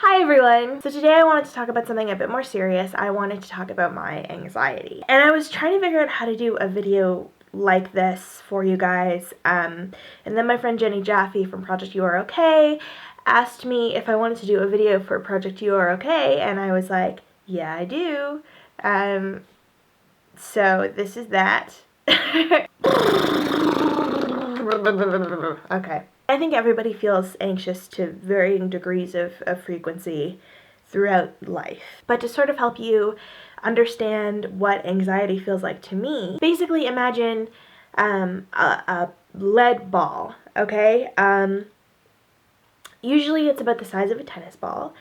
Hi everyone! So today I wanted to talk about something a bit more serious. I wanted to talk about my anxiety. And I was trying to figure out how to do a video like this for you guys. And then my friend Jenny Jaffe from Project You Are Okay asked me if I wanted to do a video for Project You Are Okay, and I was like, yeah, I do. So this is that. Okay. I think everybody feels anxious to varying degrees of frequency throughout life. But to sort of help you understand what anxiety feels like to me, basically imagine a lead ball, okay? Usually it's about the size of a tennis ball.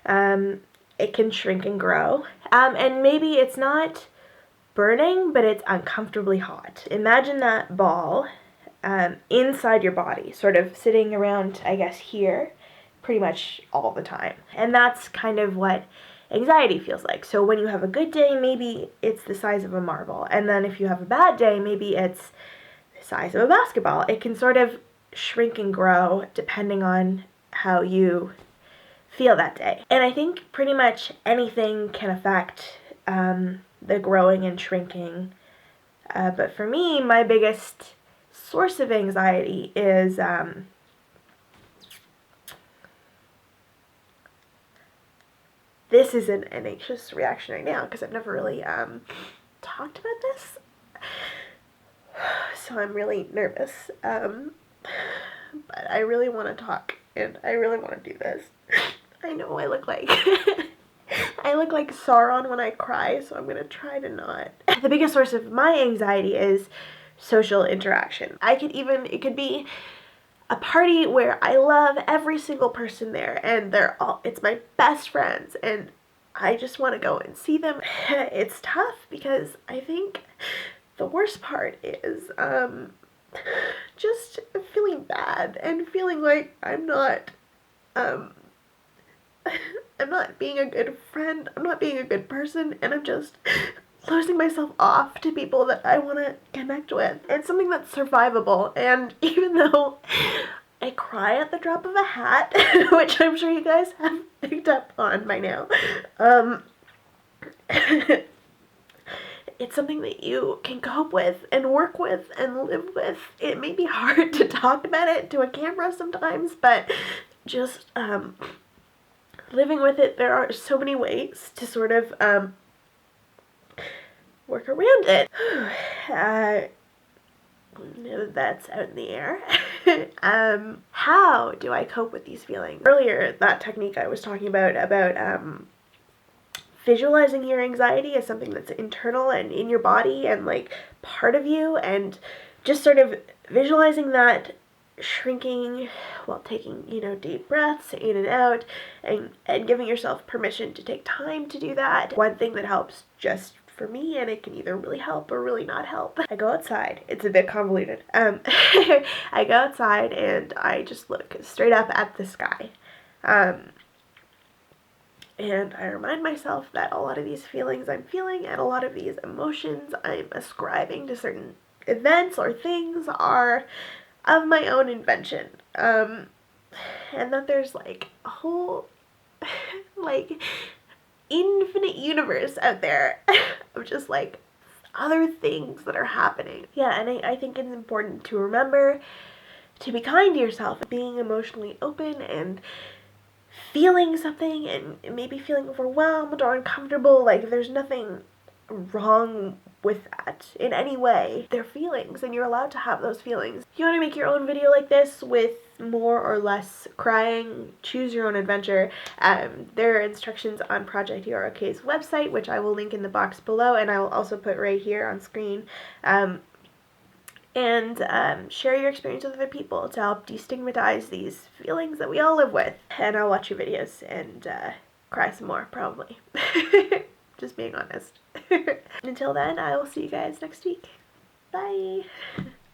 It can shrink and grow. And maybe it's not burning, but it's uncomfortably hot. Imagine that ball inside your body, sort of sitting around, I guess, here pretty much all the time. And that's kind of what anxiety feels like. So when you have a good day, maybe it's the size of a marble. And then if you have a bad day, maybe it's the size of a basketball. It can sort of shrink and grow depending on how you feel that day. And I think pretty much anything can affect the growing and shrinking. But for me, my biggest source of anxiety is this is an anxious reaction right now because I've never really talked about this, so I'm really nervous, but I really want to talk and I really want to do this. I know I look like I look like Sauron when I cry, so I'm gonna try to not. The biggest source of my anxiety is social interaction. It could be a party where I love every single person there and it's my best friends and I just want to go and see them. It's tough because I think the worst part is just feeling bad and feeling like I'm not being a good friend, I'm not being a good person, and I'm just closing myself off to people that I want to connect with. It's something that's survivable, and even though I cry at the drop of a hat, which I'm sure you guys have picked up on by now, it's something that you can cope with and work with and live with. It may be hard to talk about it to a camera sometimes, but just living with it, there are so many ways to sort of work around it. That's out in the air. How do I cope with these feelings? Earlier, that technique I was talking about visualizing your anxiety as something that's internal and in your body and like part of you, and just sort of visualizing that shrinking while taking, deep breaths in and out, and giving yourself permission to take time to do that. One thing that helps just for me, and it can either really help or really not help, I go outside. It's a bit convoluted. I go outside and I just look straight up at the sky. And I remind myself that a lot of these feelings I'm feeling and a lot of these emotions I'm ascribing to certain events or things are of my own invention. And that there's like a whole like infinite universe out there of just like other things that are happening. Yeah, and I think it's important to remember to be kind to yourself, being emotionally open and feeling something and maybe feeling overwhelmed or uncomfortable. Like, there's nothing wrong with that in any way. They're feelings and you're allowed to have those feelings. If you want to make your own video like this with more or less crying, choose your own adventure. There are instructions on Project You Are OK's website, which I will link in the box below, and I will also put right here on screen. Share your experience with other people to help destigmatize these feelings that we all live with. And I'll watch your videos and cry some more, probably. Just being honest. Until then, I will see you guys next week. Bye!